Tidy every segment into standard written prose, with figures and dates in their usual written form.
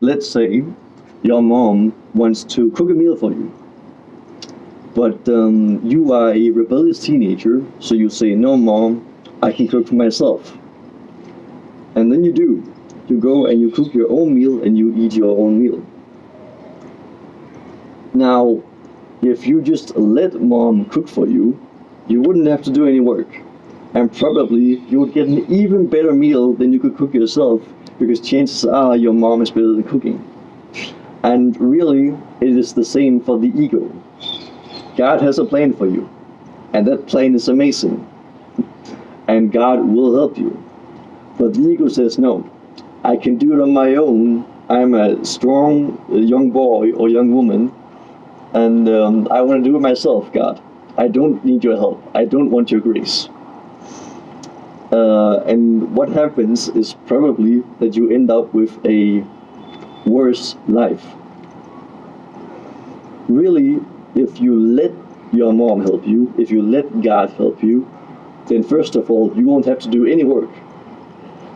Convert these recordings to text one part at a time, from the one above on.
let's say your mom wants to cook a meal for you, but you are a rebellious teenager, so you say, "No, mom, I can cook for myself." And then you do. You go and you cook your own meal and you eat your own meal. Now, if you just let mom cook for you, you wouldn't have to do any work. And probably you would get an even better meal than you could cook yourself, because chances are your mom is better than cooking. And really, it is the same for the ego. God has a plan for you, and that plan is amazing, and God will help you. But the ego says, no, I can do it on my own. I'm a strong young boy or young woman, and I want to do it myself, God. I don't need your help. I don't want your grace. And what happens is probably that you end up with a worse life. Really, if you let your mom help you, if you let God help you, then first of all, you won't have to do any work.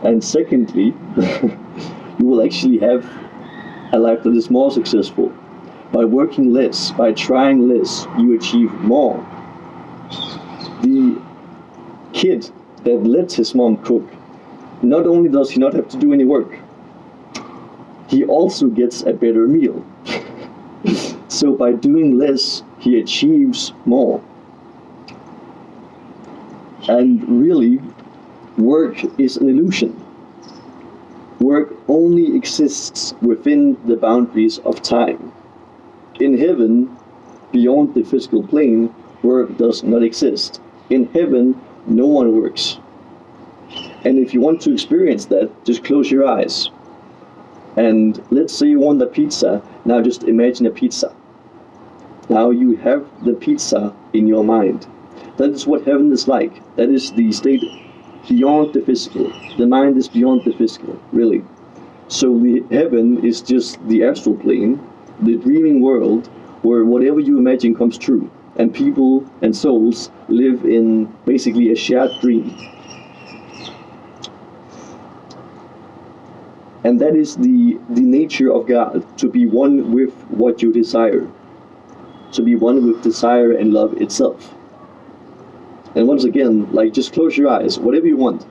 And secondly, you will actually have a life that is more successful. By working less, by trying less, you achieve more. The kid that lets his mom cook, not only does he not have to do any work, he also gets a better meal. So by doing less, he achieves more. And really, work is an illusion. Work only exists within the boundaries of time. In heaven, beyond the physical plane, work does not exist. In heaven, no one works. And if you want to experience that, just close your eyes. And let's say you want a pizza. Now just imagine a pizza. Now you have the pizza in your mind. That is what heaven is like. That is the state beyond the physical. The mind is beyond the physical, really. So the heaven is just the astral plane, the dreaming world, where whatever you imagine comes true. And people and souls live in basically a shared dream. And that is the nature of God, to be one with what you desire. To be one with desire and love itself. And once again, like, just close your eyes, whatever you want.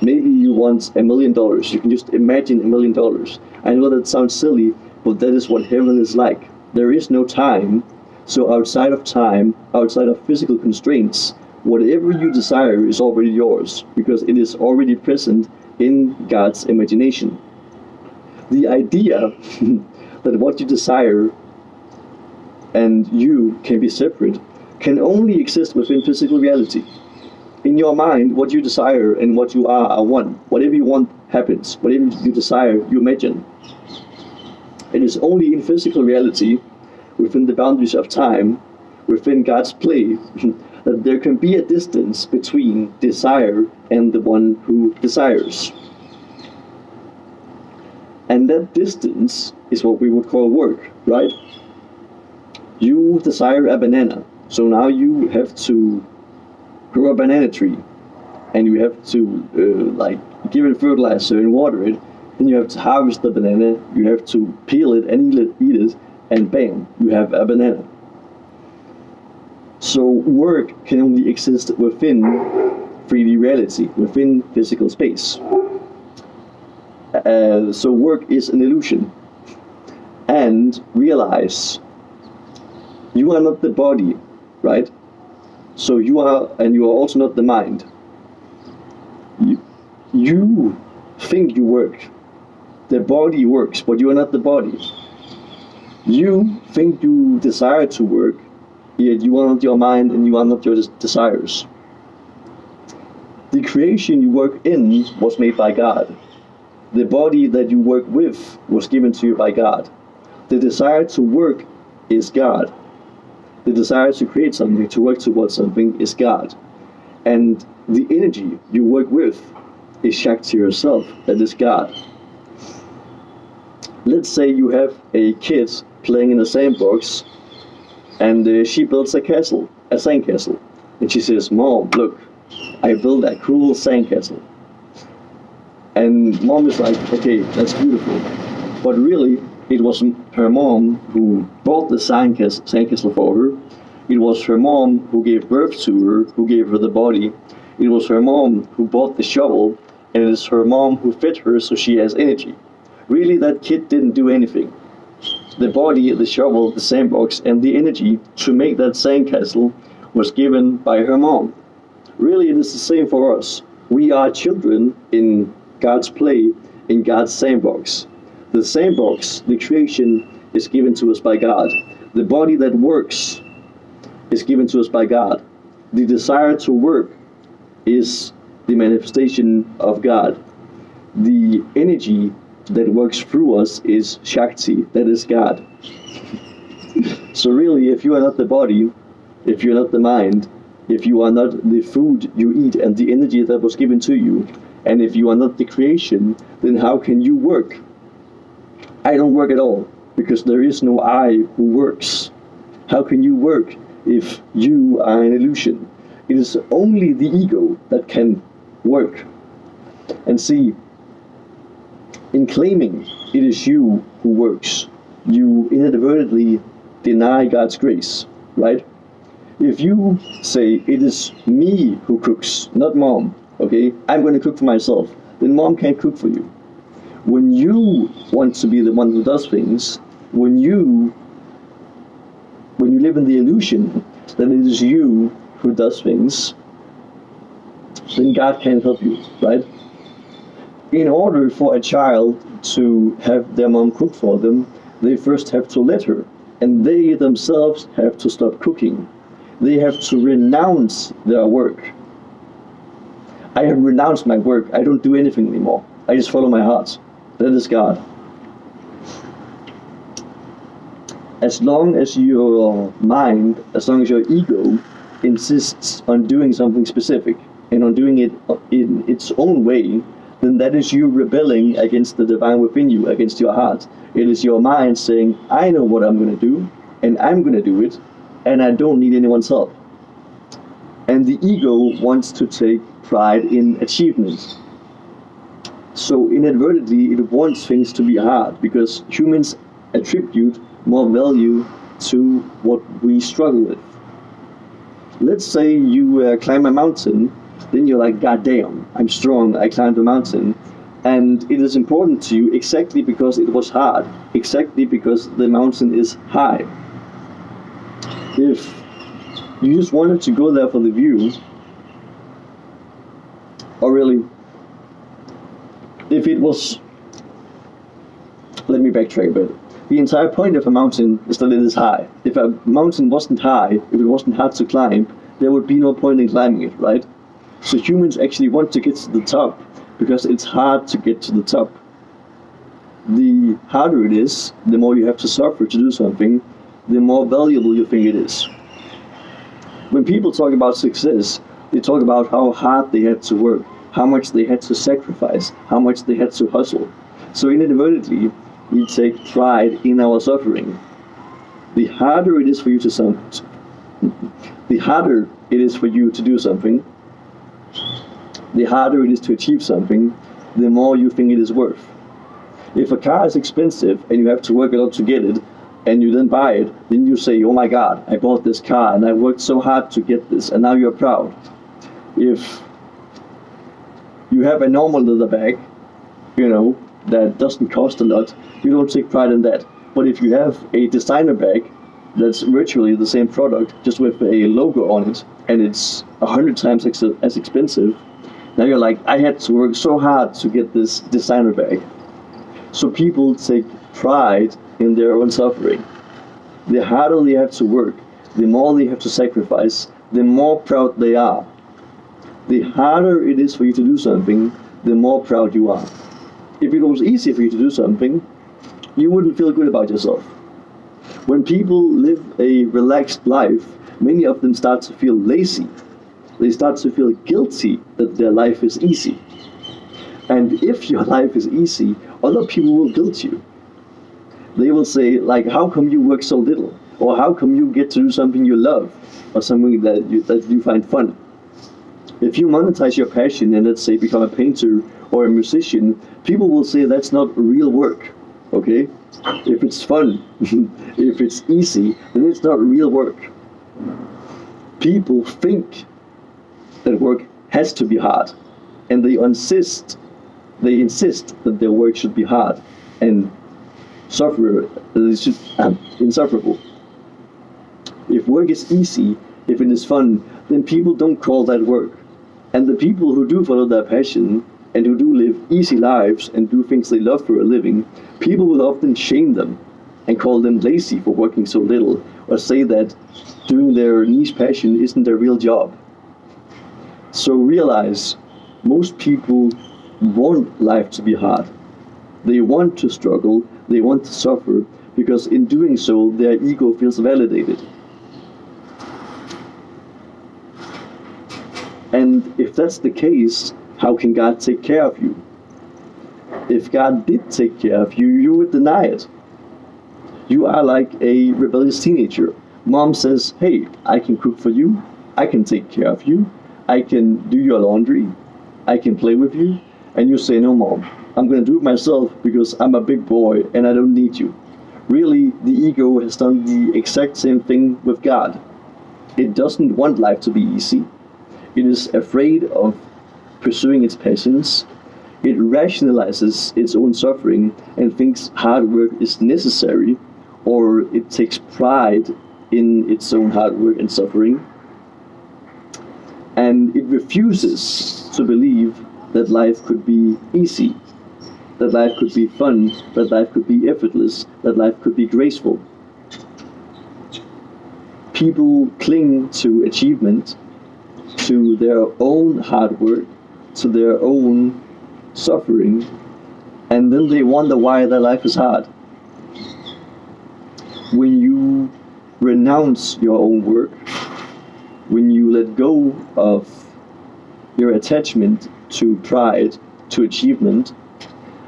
Maybe you want $1 million. You can just imagine $1 million. I know that sounds silly, but that is what heaven is like. There is no time. So outside of time, outside of physical constraints, whatever you desire is already yours, because it is already present in God's imagination. The idea that what you desire and you can be separate can only exist within physical reality. In your mind, what you desire and what you are one. Whatever you want happens. Whatever you desire, you imagine. It is only in physical reality, within the boundaries of time, within God's play, that there can be a distance between desire and the one who desires. And that distance is what we would call work, right? You desire a banana, so now you have to grow a banana tree, and you have to give it fertilizer and water it. Then you have to harvest the banana, you have to peel it and eat it, and bam, you have a banana. So work can only exist within 3D reality, within physical space. So work is an illusion. And realize you are not the body, right? So you are also not the mind. You think you work. The body works, but you are not the body. You think you desire to work, yet you are not your mind and you are not your desires. The creation you work in was made by God. The body that you work with was given to you by God. The desire to work is God. The desire to create something, to work towards something, is God. And the energy you work with is Shakti yourself, that is God. Let's say you have a kid playing in a sandbox, and she builds a castle, a sandcastle. And she says, "Mom, look, I built a cool sandcastle." And mom is like, okay, that's beautiful. But really, it was her mom who bought the sandcastle for her. It was her mom who gave birth to her, who gave her the body. It was her mom who bought the shovel, and it is her mom who fed her so she has energy. Really, that kid didn't do anything. The body, the shovel, the sandbox, and the energy to make that sandcastle was given by her mom. Really, it is the same for us. We are children in God's play, in God's sandbox. The sandbox, the creation, is given to us by God. The body that works is given to us by God. The desire to work is the manifestation of God. The energy that works through us is Shakti, that is God. So really, if you are not the body, if you're not the mind, if you are not the food you eat and the energy that was given to you, and if you are not the creation, then how can you work? I don't work at all, because there is no I who works. How can you work if you are an illusion? It is only the ego that can work. And see, in claiming it is you who works, you inadvertently deny God's grace, right? If you say it is me who cooks, not mom, okay, I'm going to cook for myself, then mom can't cook for you. When you want to be the one who does things, when you live in the illusion that it is you who does things, then God can't help you, right? In order for a child to have their mom cook for them, they first have to let her, and they themselves have to stop cooking. They have to renounce their work. I have renounced my work. I don't do anything anymore. I just follow my heart. That is God. As long as your mind, as long as your ego insists on doing something specific and on doing it in its own way, then that is you rebelling against the divine within you, against your heart. It is your mind saying, I know what I'm going to do, and I'm going to do it, and I don't need anyone's help. And the ego wants to take pride in achievement. So inadvertently, it wants things to be hard, because humans attribute more value to what we struggle with. Let's say you climb a mountain, then you're like, God damn, I'm strong, I climbed a mountain. And it is important to you exactly because it was hard, exactly because the mountain is high. If you just wanted to go there for the view, or really, if it was, let me backtrack a bit. The entire point of a mountain is that it is high. If a mountain wasn't high, if it wasn't hard to climb, there would be no point in climbing it, right? So humans actually want to get to the top because it's hard to get to the top. The harder it is, the more you have to suffer to do something, the more valuable you think it is. When people talk about success, they talk about how hard they had to work, how much they had to sacrifice, how much they had to hustle. So inadvertently, we take pride in our suffering. The harder it is for you to the harder it is for you to do something, the harder it is to achieve something, the more you think it is worth. If a car is expensive and you have to work a lot to get it, and you then buy it, then you say, oh my God, I bought this car and I worked so hard to get this, and now you're proud. If you have a normal leather bag, that doesn't cost a lot, you don't take pride in that. But if you have a designer bag that's virtually the same product, just with a logo on it, and it's 100 times as expensive, now you're like, I had to work so hard to get this designer bag. So people take pride in their own suffering. The harder they have to work, the more they have to sacrifice, the more proud they are. The harder it is for you to do something, the more proud you are. If it was easy for you to do something, you wouldn't feel good about yourself. When people live a relaxed life, many of them start to feel lazy. They start to feel guilty that their life is easy. And if your life is easy, other people will guilt you. They will say, like, how come you work so little? Or how come you get to do something you love? Or something that you find fun? If you monetize your passion and let's say become a painter or a musician, people will say that's not real work. Okay? If it's fun, if it's easy, then it's not real work. People think that work has to be hard, and they insist that their work should be hard and insufferable. If work is easy, if it is fun, then people don't call that work. And the people who do follow their passion and who do live easy lives and do things they love for a living, people will often shame them and call them lazy for working so little, or say that doing their niche passion isn't their real job. So realize, most people want life to be hard. They want to struggle, they want to suffer, because in doing so, their ego feels validated. And if that's the case, how can God take care of you? If God did take care of you, you would deny it. You are like a rebellious teenager. Mom says, hey, I can cook for you, I can take care of you, I can do your laundry, I can play with you, and you say, no, Mom, I'm going to do it myself because I'm a big boy and I don't need you. Really, the ego has done the exact same thing with God. It doesn't want life to be easy. It is afraid of pursuing its passions. It rationalizes its own suffering and thinks hard work is necessary, or it takes pride in its own hard work and suffering. And it refuses to believe that life could be easy, that life could be fun, that life could be effortless, that life could be graceful. People cling to achievement, to their own hard work, to their own suffering, and then they wonder why their life is hard. When you renounce your own work, when you let go of your attachment to pride, to achievement,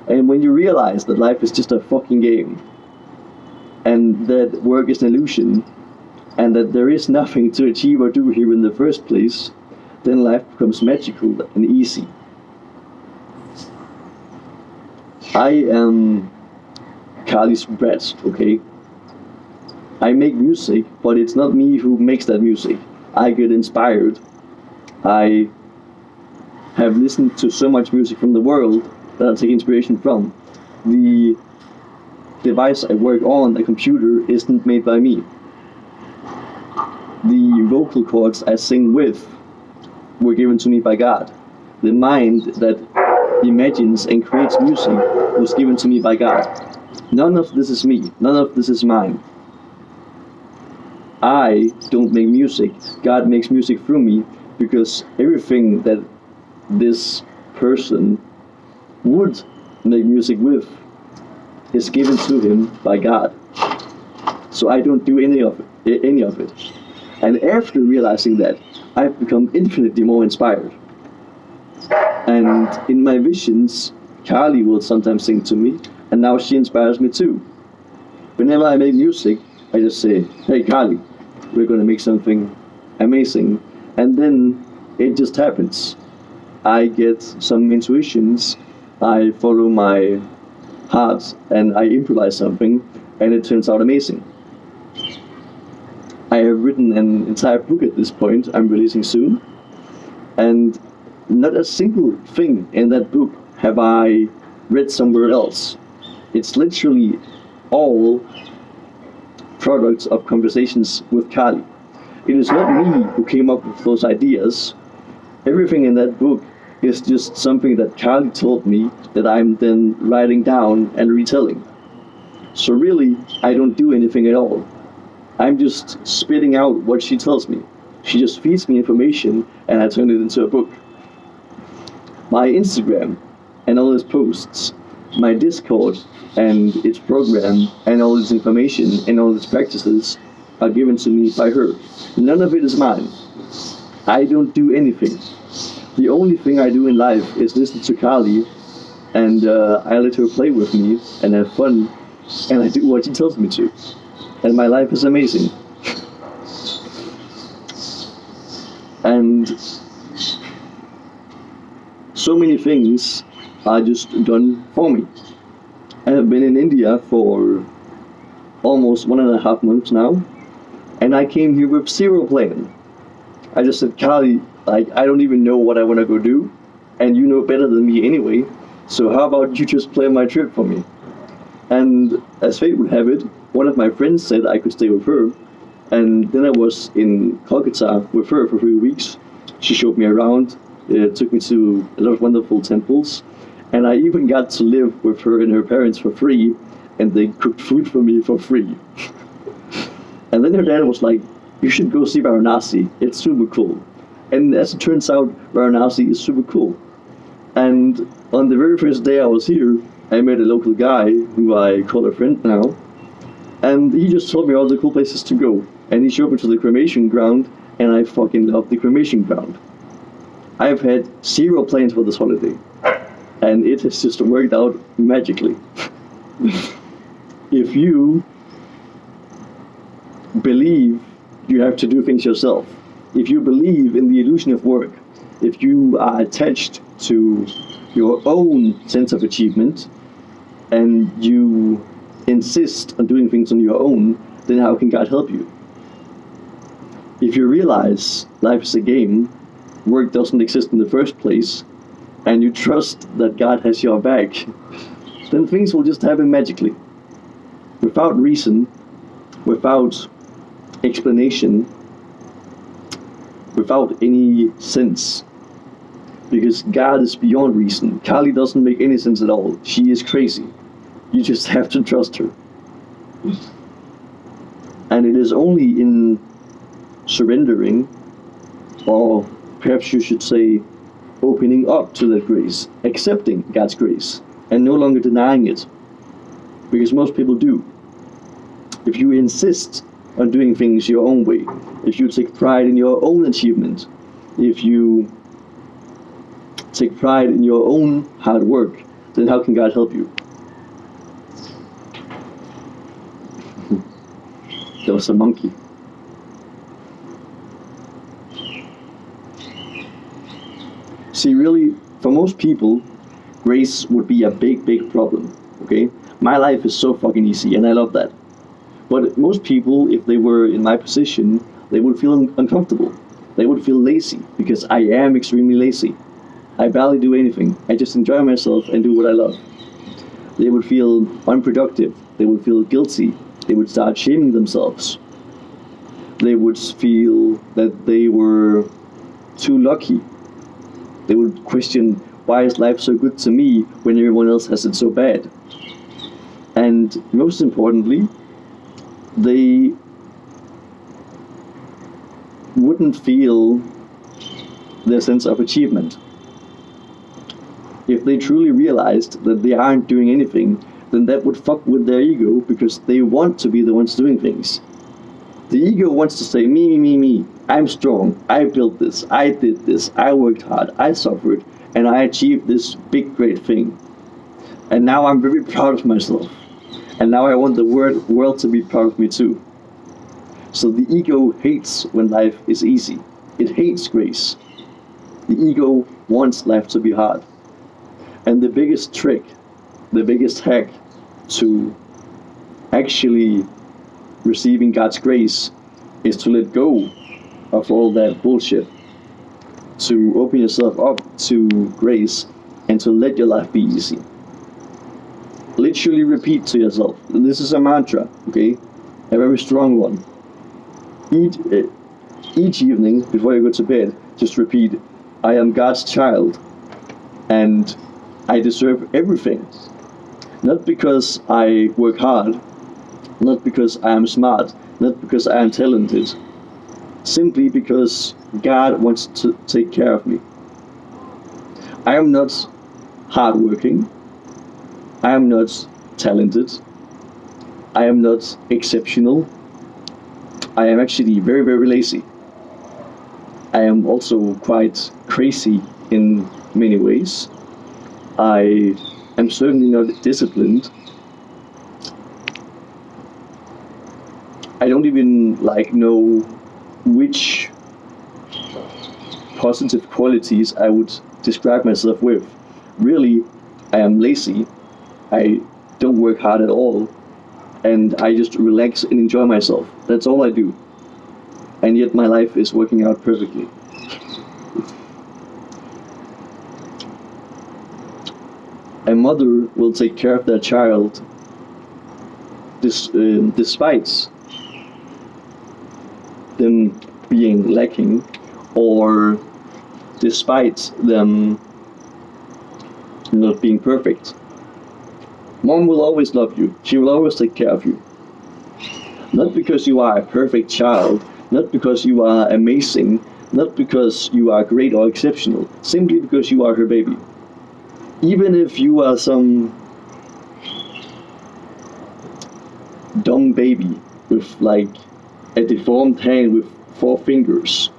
and when you realize that life is just a fucking game, and that work is an illusion, and that there is nothing to achieve or do here in the first place, then life becomes magical and easy. I am Carly's brat, okay? I make music, but it's not me who makes that music. I get inspired. I have listened to so much music from the world that I take inspiration from. The device I work on, the computer, isn't made by me. The vocal cords I sing with were given to me by God. The mind that imagines and creates music was given to me by God. None of this is me. None of this is mine. I don't make music. God makes music through me, because everything that this person would make music with is given to him by God. So I don't do any of it. And after realizing that, I've become infinitely more inspired. And in my visions, Carly will sometimes sing to me, and now she inspires me too. Whenever I make music, I just say, hey Carly, we're going to make something amazing. And then it just happens. I get some intuitions, I follow my heart, and I improvise something, and it turns out amazing. I have written an entire book at this point, I'm releasing soon, and not a single thing in that book have I read somewhere else. It's literally all products of conversations with Carly. It is not me who came up with those ideas. Everything in that book is just something that Carly told me that I'm then writing down and retelling. So really, I don't do anything at all. I'm just spitting out what she tells me. She just feeds me information and I turn it into a book. My Instagram and all its posts, my Discord and its program and all its information and all its practices are given to me by her. None of it is mine. I don't do anything. The only thing I do in life is listen to Carly, and I let her play with me and have fun, and I do what she tells me to. And my life is amazing. And so many things are just done for me. I have been in India for almost 1.5 months now, and I came here with zero plan. I just said, Kali, like, I don't even know what I want to go do, and you know better than me anyway, so how about you just plan my trip for me? And as fate would have it, one of my friends said I could stay with her, and then I was in Kolkata with her for 3 weeks. She showed me around, took me to a lot of wonderful temples, and I even got to live with her and her parents for free, and they cooked food for me for free. And then her dad was like, you should go see Varanasi, it's super cool. And as it turns out, Varanasi is super cool. And on the very first day I was here, I met a local guy who I call a friend now, and he just told me all the cool places to go. And he showed me to the cremation ground, and I fucking love the cremation ground. I've had zero plans for this holiday, and it has just worked out magically. If you believe you have to do things yourself, if you believe in the illusion of work, if you are attached to your own sense of achievement, and you insist on doing things on your own, then how can God help you? If you realize life is a game, work doesn't exist in the first place, and you trust that God has your back, then things will just happen magically. Without reason, without explanation, without any sense. Because God is beyond reason. Kali doesn't make any sense at all. She is crazy. You just have to trust her. And it is only in surrendering, or perhaps you should say, opening up to that grace, accepting God's grace, and no longer denying it. Because most people do. If you insist on doing things your own way, if you take pride in your own achievement, if you take pride in your own hard work, then how can God help you? There was a monkey. See, really, for most people, grace would be a big, big problem, okay? My life is so fucking easy, and I love that. But most people, if they were in my position, they would feel uncomfortable. They would feel lazy, because I am extremely lazy. I barely do anything. I just enjoy myself and do what I love. They would feel unproductive. They would feel guilty. They would start shaming themselves. They would feel that they were too lucky. They would question, why is life so good to me when everyone else has it so bad? And most importantly, they wouldn't feel their sense of achievement. If they truly realized that they aren't doing anything, then that would fuck with their ego, because they want to be the ones doing things. The ego wants to say, me, me, me, me. I'm strong. I built this. I did this. I worked hard. I suffered. And I achieved this big, great thing. And now I'm very proud of myself. And now I want the world to be proud of me too. So the ego hates when life is easy. It hates grace. The ego wants life to be hard. And the biggest trick, the biggest hack to actually receiving God's grace is to let go of all that bullshit, to open yourself up to grace, and to let your life be easy. Literally repeat to yourself, this is a mantra, okay, a very strong one. Each evening before you go to bed, just repeat, I am God's child, and I deserve everything. Not because I work hard, not because I am smart, not because I am talented, simply because God wants to take care of me. I am not hardworking, I am not talented, I am not exceptional, I am actually very, very lazy. I am also quite crazy in many ways. I am certainly not disciplined. I don't even know which positive qualities I would describe myself with. Really, I am lazy. I don't work hard at all, and I just relax and enjoy myself. That's all I do. And yet my life is working out perfectly. A mother will take care of their child despite them being lacking, or despite them not being perfect. Mom will always love you. She will always take care of you. Not because you are a perfect child, not because you are amazing, not because you are great or exceptional, simply because you are her baby. Even if you are some dumb baby with like a deformed hand with 4 fingers,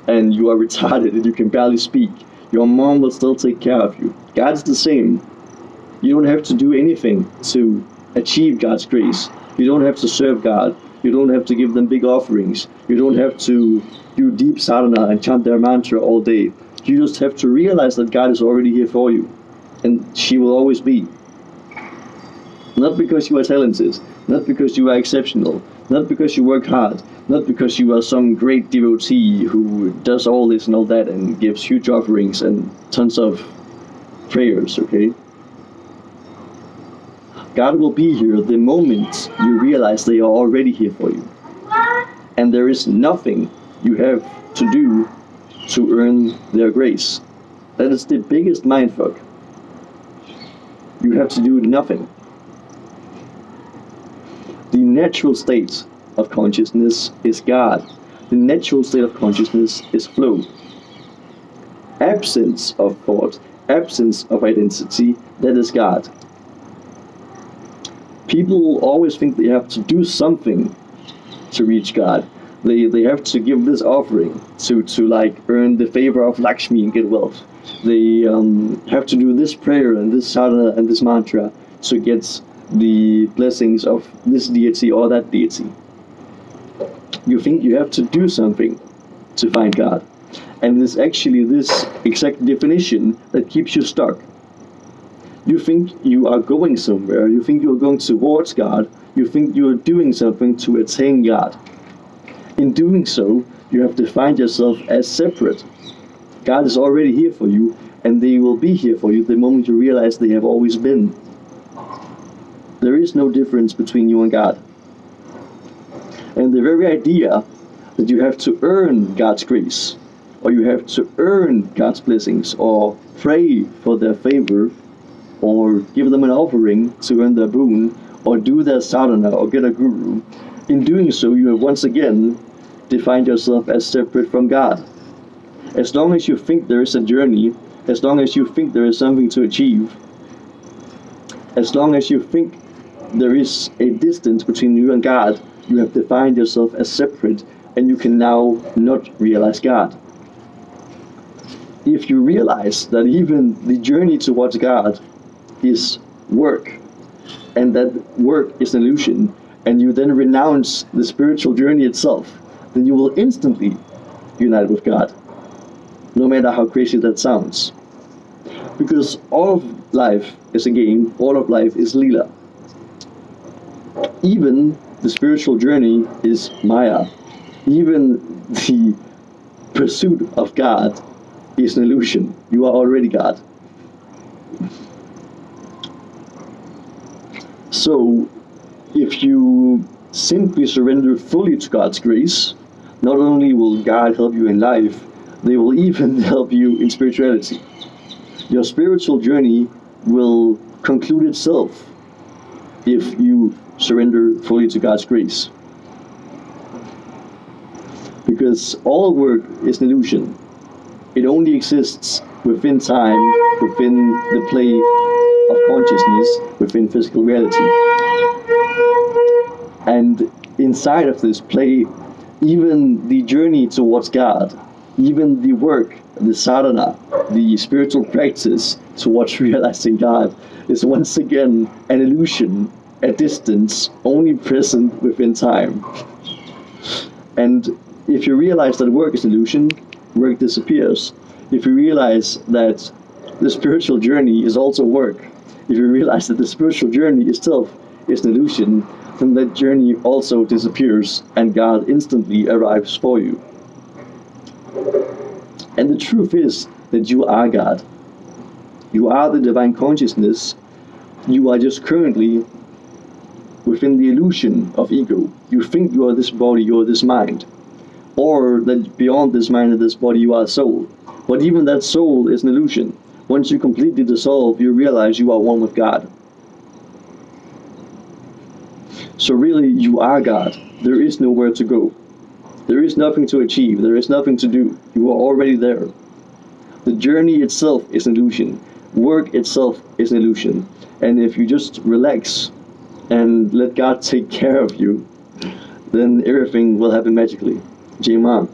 and you are retarded and you can barely speak, your mom will still take care of you. God's the same. You don't have to do anything to achieve God's grace. You don't have to serve God. You don't have to give them big offerings. You don't have to do deep sadhana and chant their mantra all day. You just have to realize that God is already here for you. And she will always be. Not because you are talented, not because you are exceptional, not because you work hard, not because you are some great devotee who does all this and all that and gives huge offerings and tons of prayers, okay? God will be here the moment you realize they are already here for you. And there is nothing you have to do to earn their grace. That is the biggest mindfuck. You have to do nothing. The natural state of consciousness is God. The natural state of consciousness is flow. Absence of thought, absence of identity, that is God. People always think they have to do something to reach God. They have to give this offering to like earn the favor of Lakshmi and get wealth. They have to do this prayer and this sadhana and this mantra to get the blessings of this deity or that deity. You think you have to do something to find God. And it's actually this exact definition that keeps you stuck. You think you are going somewhere, you think you're going towards God, you think you're doing something to attain God. In doing so, you have defined yourself as separate. God is already here for you, and they will be here for you the moment you realize they have always been. There is no difference between you and God. And the very idea that you have to earn God's grace, or you have to earn God's blessings, or pray for their favor, or give them an offering to earn their boon, or do their sadhana, or get a guru, in doing so you have once again defined yourself as separate from God. As long as you think there is a journey, as long as you think there is something to achieve, as long as you think there is a distance between you and God, you have defined yourself as separate, and you can now not realize God. If you realize that even the journey towards God is work, and that work is an illusion, and you then renounce the spiritual journey itself, then you will instantly unite with God, no matter how crazy that sounds. Because all of life is a game, all of life is Leela. Even the spiritual journey is Maya. Even the pursuit of God is an illusion. You are already God. So, if you simply surrender fully to God's grace, not only will God help you in life, they will even help you in spirituality. Your spiritual journey will conclude itself if you surrender fully to God's grace. Because all work is an illusion. It only exists within time, within the play of consciousness, within physical reality. And inside of this play, even the journey towards God, even the work, the sadhana, the spiritual practice towards realizing God is once again an illusion, a distance only present within time. And if you realize that work is an illusion, work disappears. If you realize that The spiritual journey is also work. If you realize that the spiritual journey itself is an illusion, then that journey also disappears and God instantly arrives for you. And the truth is that you are God. You are the divine consciousness. You are just currently within the illusion of ego. You think you are this body, you are this mind. Or that beyond this mind and this body you are a soul. But even that soul is an illusion. Once you completely dissolve, you realize you are one with God. So really, you are God. There is nowhere to go. There is nothing to achieve. There is nothing to do. You are already there. The journey itself is an illusion. Work itself is an illusion. And if you just relax and let God take care of you, then everything will happen magically. J-Man.